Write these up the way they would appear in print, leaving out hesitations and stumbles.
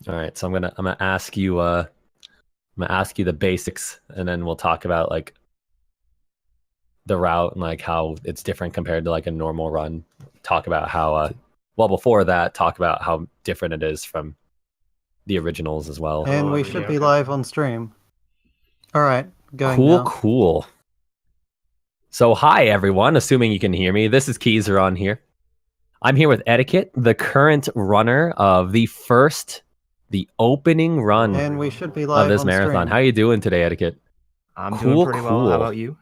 All right, so I'm gonna ask you the basics, and then we'll talk about like the route and like how it's different compared to like a normal run. Talk about how well before that, talk about how different it is from the originals as well. And Oh, we yeah, should be okay. live on stream. All right, going Cool, now. cool. So hi everyone, assuming you can hear me. This is Keizaron here. I'm here with Eddaket, the current runner of the opening run And we should be of live this on marathon. stream. How you doing today, Eddaket? I'm doing Cool, pretty well. How cool. about you?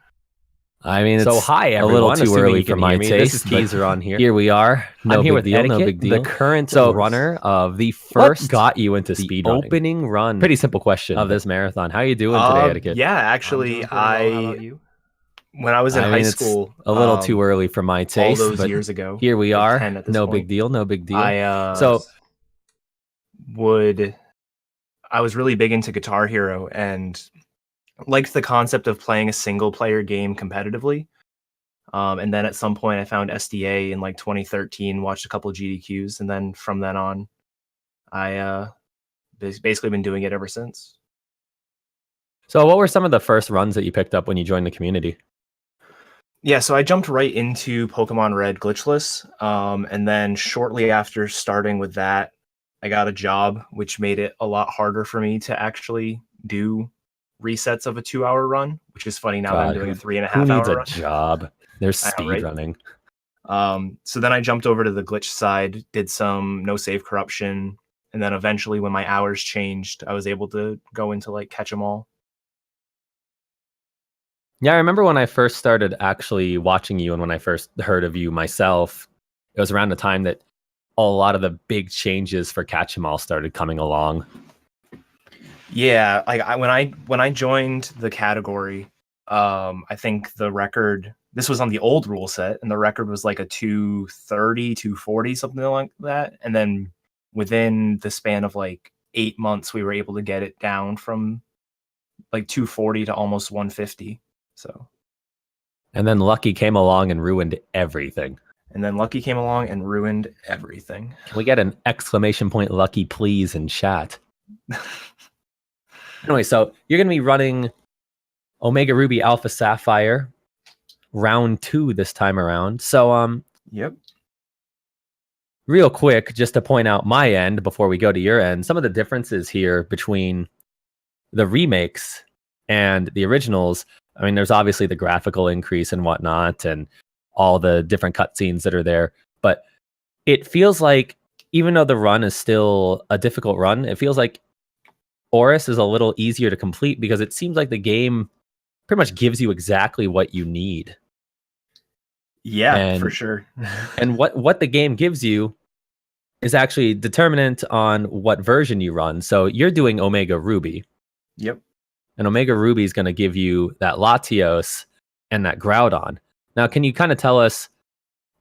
I mean, So it's hi a everyone, little too assuming early you for can my hear me. taste. This is but Keizaron here. Here we are. No I'm here big with deal, no Eddaket, big deal. the current So, runner of the What first got you into the speedrunning? opening run Pretty simple question. of this marathon. How you doing today, Eddaket? Yeah, I'm actually, doing pretty well. How about you? when I was in I high mean, it's school, a little too early for my all taste, those but years ago, here we like are. 10 at this No point, big deal, no big deal. I So, was really big into Guitar Hero and liked the concept of playing a single player game competitively. And then at some point I found SDA in like 2013, watched a couple of GDQs, and then from then on, I basically been doing it ever since. so what were some of the first runs that you picked up when you joined the community? Yeah, so I jumped right into Pokemon Red glitchless, and then shortly after starting with that, I got a job, which made it a lot harder for me to actually do resets of a 2-hour run, which is funny now that I'm doing a 3.5 Who needs hour a run. job? There's I know, speed right? running. So then I jumped over to the glitch side, did some no save corruption, and then eventually when my hours changed, I was able to go into like catch 'em all. Yeah, I remember when I first started actually watching you and when I first heard of you myself, it was around the time that a lot of the big changes for Catch 'em All started coming along. Yeah, like when I joined the category, I think the record, this was on the old rule set, and the record was like a 230, 240, something like that. And then within the span of like 8 months, we were able to get it down from like 240 to almost 150. So, And then Lucky came along and ruined everything. and then Lucky came along and ruined everything. Can we get an exclamation point Lucky please in chat? Anyway, so you're going to be running Omega Ruby Alpha Sapphire round 2 this time around. So Yep. real quick, just to point out my end before we go to your end, some of the differences here between the remakes and the originals. I mean, there's obviously the graphical increase and whatnot and all the different cutscenes that are there, but it feels like even though the run is still a difficult run, it feels like Oris is a little easier to complete because it seems like the game pretty much gives you exactly what you need. Yeah, for sure. And what the game gives you is actually determinant on what version you run. So you're doing Omega Ruby. Yep. And Omega Ruby is going to give you that Latios and that Groudon. Now, can you kind of tell us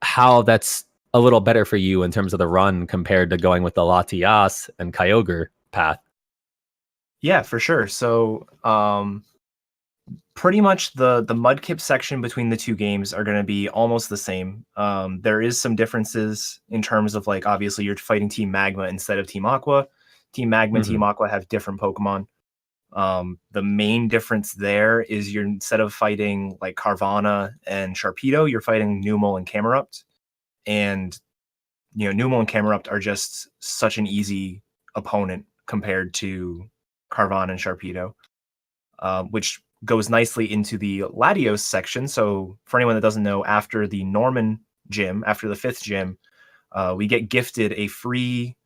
how that's a little better for you in terms of the run compared to going with the Latias and Kyogre path? Yeah, for sure. So, pretty much the Mudkip section between the two games are going to be almost the same. There is some differences in terms of like obviously you're fighting Team Magma instead of Team Aqua. Team Magma and Team Aqua have different Pokemon. The main difference there is you're instead of fighting like Carvana and Sharpedo, you're fighting Numel and Camerupt. And you know, Numel and Camerupt are just such an easy opponent compared to Carvana and Sharpedo, which goes nicely into the Latios section. So for anyone that doesn't know, after the Norman gym, after the 5th gym, we get gifted a free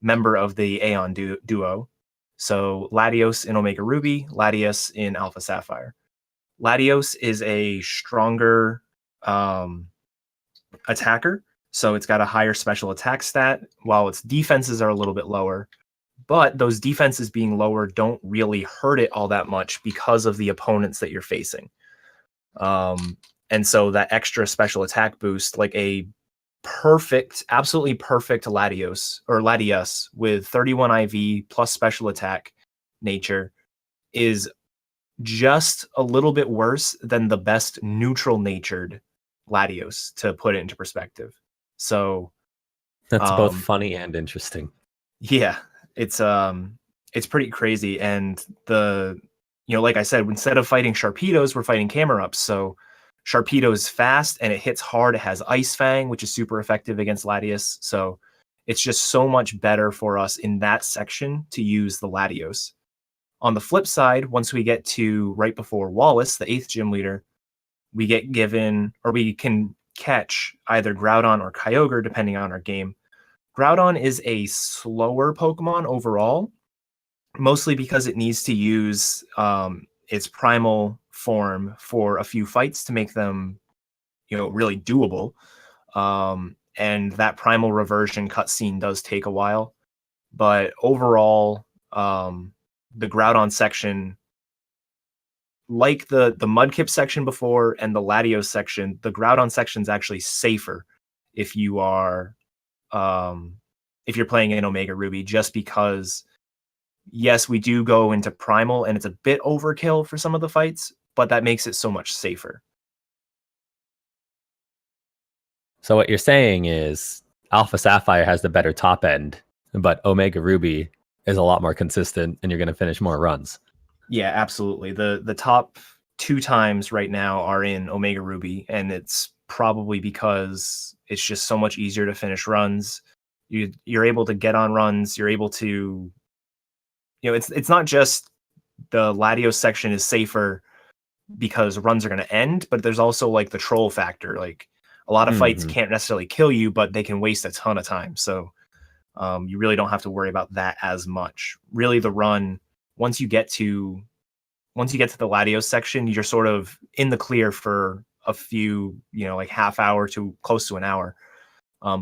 member of the Aeon duo. So Latios in Omega Ruby, Latios in Alpha Sapphire. Latios is a stronger attacker, so it's got a higher special attack stat, while its defenses are a little bit lower. But those defenses being lower don't really hurt it all that much because of the opponents that you're facing. And so that extra special attack boost, like a perfect, absolutely perfect Latios or Latias with 31 IV plus special attack nature, is just a little bit worse than the best neutral natured Latios, to put it into perspective. So that's both funny and interesting. Yeah. It's pretty crazy. And like I said, instead of fighting Sharpedos, we're fighting Camerups. So Sharpedo is fast and it hits hard. It has Ice Fang, which is super effective against Latios. So it's just so much better for us in that section to use the Latios. On the flip side, once we get to right before Wallace, the 8th gym leader, we get given, or we can catch either Groudon or Kyogre, depending on our game. Groudon is a slower Pokemon overall, mostly because it needs to use its primal form for a few fights to make them, really doable. And that primal reversion cutscene does take a while. But overall, the Groudon section, like the Mudkip section before and the Latios section, the Groudon section is actually safer if you are if you're playing in Omega Ruby, just because yes, we do go into primal and it's a bit overkill for some of the fights, but that makes it so much safer. So what you're saying is Alpha Sapphire has the better top end, but Omega Ruby is a lot more consistent and you're going to finish more runs. Yeah, absolutely. The top 2 times right now are in Omega Ruby, and it's probably because it's just so much easier to finish runs. You're able to get on runs. You're able to, it's not just the Latios section is safer because runs are going to end, but there's also like the troll factor. Like a lot of fights can't necessarily kill you, but they can waste a ton of time. So you really don't have to worry about that as much. Really, the run, once you get to the Latios section, you're sort of in the clear for a few, like half hour to close to an hour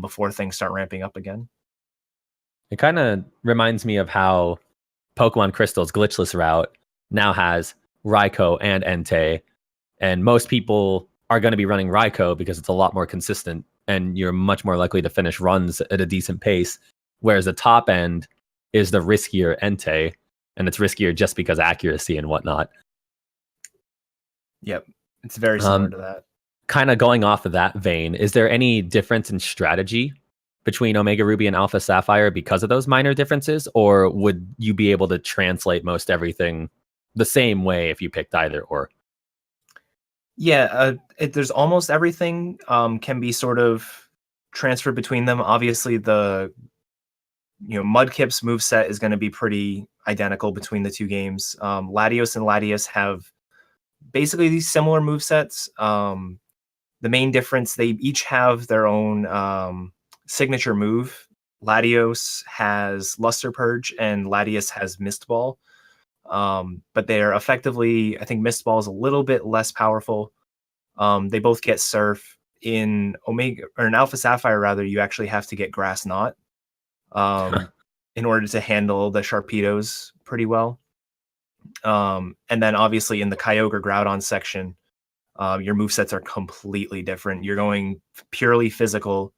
before things start ramping up again. It kind of reminds me of how Pokemon Crystal's glitchless route now has Raikou and Entei, and most people are going to be running Raikou because it's a lot more consistent and you're much more likely to finish runs at a decent pace, whereas the top end is the riskier Entei, and it's riskier just because accuracy and whatnot. Yep, it's very similar to that. Kind of going off of that vein, is there any difference in strategy between Omega Ruby and Alpha Sapphire because of those minor differences, or would you be able to translate most everything the same way if you picked either or? Yeah, there's almost everything can be sort of transferred between them. Obviously, the Mudkip's moveset is going to be pretty identical between the 2 games. Latios and Latias have basically these similar movesets. The main difference, they each have their own signature move. Latios has Luster Purge and Latias has Mist Ball. But they're effectively, I think Mist Ball is a little bit less powerful. They both get Surf. In Omega, or in Alpha Sapphire rather, you actually have to get Grass Knot in order to handle the Sharpedos pretty well. And then obviously in the Kyogre Groudon section, your movesets are completely different. You're going purely physical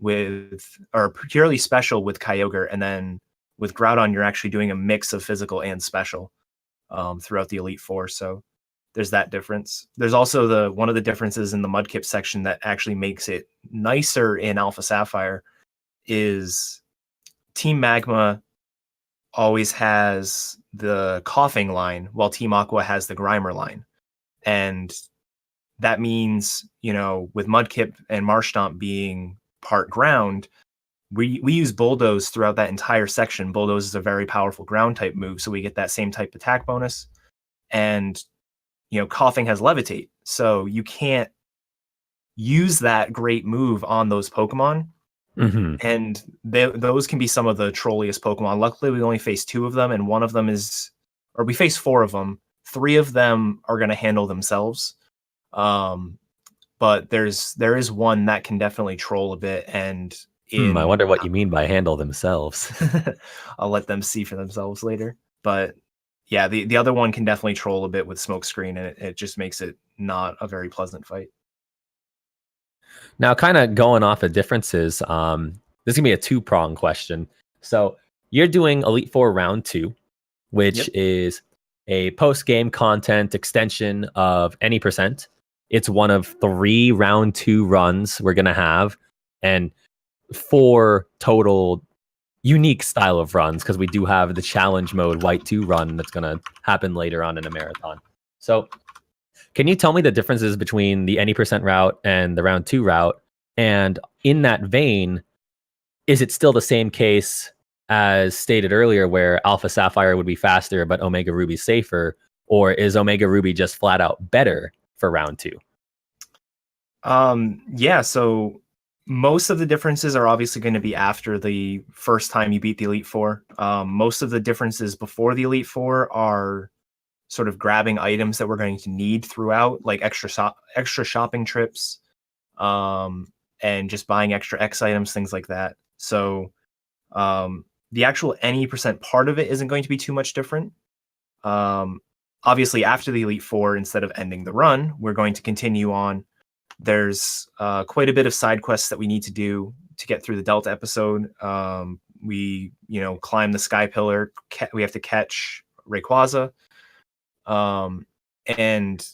or purely special with Kyogre, and then with Groudon, you're actually doing a mix of physical and special throughout the Elite Four. So there's that difference. There's also one of the differences in the Mudkip section that actually makes it nicer in Alpha Sapphire is Team Magma always has the Coughing line, while Team Aqua has the Grimer line. And that means, with Mudkip and Marshtomp being part ground, we use Bulldoze throughout that entire section. Bulldoze is a very powerful ground type move, so we get that same type attack bonus. And, Coughing has Levitate, so you can't use that great move on those Pokemon. Mm-hmm. And those can be some of the trolliest Pokemon. Luckily, we only face 2 of them, and one of them we face 4 of them. 3 of them are going to handle themselves. But there is one that can definitely troll a bit, and I wonder what you mean by handle themselves. I'll let them see for themselves later. But yeah, the other one can definitely troll a bit with Smokescreen, and it just makes it not a very pleasant fight. Now, kind of going off of differences, this is gonna be a 2-prong question. So you're doing Elite Four Round 2, which is a post-game content extension of any percent. It's one of 3 Round 2 runs we're gonna have, and 4 total unique style of runs because we do have the challenge mode White 2 run that's going to happen later on in a marathon. So can you tell me the differences between the any percent route and the round 2 route? And in that vein, is it still the same case as stated earlier where Alpha Sapphire would be faster, but Omega Ruby safer? Or is Omega Ruby just flat out better for round 2? Yeah, so most of the differences are obviously going to be after the first time you beat the Elite Four. Most of the differences before the Elite Four are sort of grabbing items that we're going to need throughout, like extra shopping trips, and just buying extra X items, things like that. So the actual any percent part of it isn't going to be too much different. Obviously, after the Elite Four, instead of ending the run, we're going to continue on. There's quite a bit of side quests that we need to do to get through the Delta episode. We, climb the Sky Pillar. We have to catch Rayquaza. And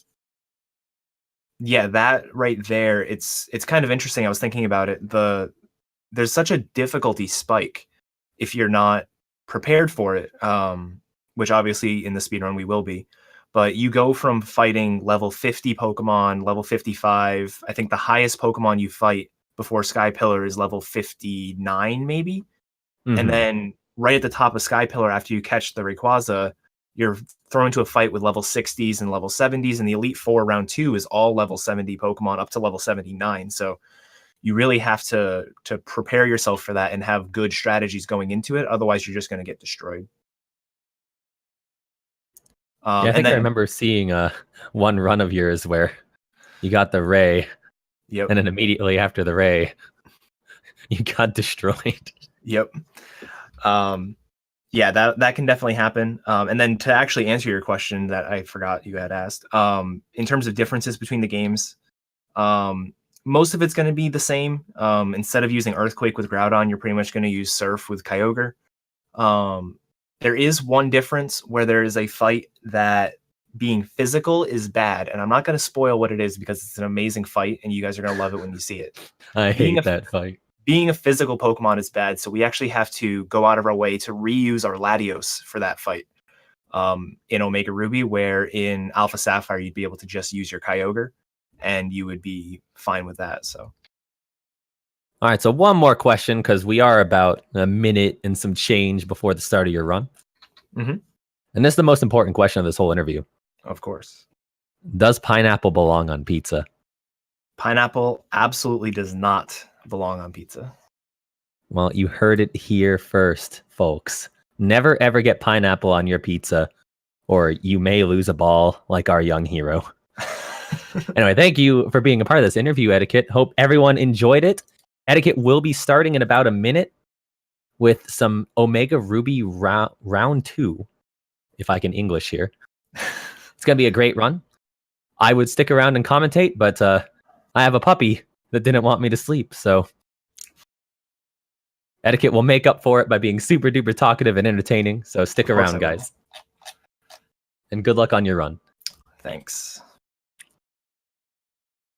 yeah, that right there, it's kind of interesting. I was thinking about it. There's such a difficulty spike if you're not prepared for it, which obviously in the speedrun we will be. But you go from fighting level 50 Pokemon, level 55. I think the highest Pokemon you fight before Sky Pillar is level 59, maybe. Mm-hmm. And then right at the top of Sky Pillar, after you catch the Rayquaza, you're thrown into a fight with level 60s and level 70s. And the Elite Four round 2 is all level 70 Pokemon up to level 79. So you really have to prepare yourself for that and have good strategies going into it. Otherwise, you're just going to get destroyed. I think I remember seeing one run of yours where you got the Ray, and then immediately after the Ray, you got destroyed. Yep. Yeah, that can definitely happen. And then to actually answer your question that I forgot you had asked, in terms of differences between the games, most of it's going to be the same. Instead of using Earthquake with Groudon, you're pretty much going to use Surf with Kyogre. There is one difference where there is a fight that being physical is bad, and I'm not going to spoil what it is because it's an amazing fight, and you guys are going to love it when you see it. I hate that fight. Being a physical Pokemon is bad, so we actually have to go out of our way to reuse our Latios for that fight. In Omega Ruby, where in Alpha Sapphire you'd be able to just use your Kyogre, and you would be fine with that. So. All right, so one more question, because we are about a minute and some change before the start of your run. Mm-hmm. And this is the most important question of this whole interview. Of course. Does pineapple belong on pizza? Pineapple absolutely does not belong on pizza. Well, you heard it here first, folks. Never ever get pineapple on your pizza, or you may lose a ball like our young hero. Anyway, thank you for being a part of this interview, Eddaket. Hope everyone enjoyed it. Eddaket will be starting in about a minute with some Omega Ruby round 2, if I can English here. It's going to be a great run. I would stick around and commentate, but I have a puppy that didn't want me to sleep, so Eddaket will make up for it by being super duper talkative and entertaining, so stick around, guys. And good luck on your run. Thanks.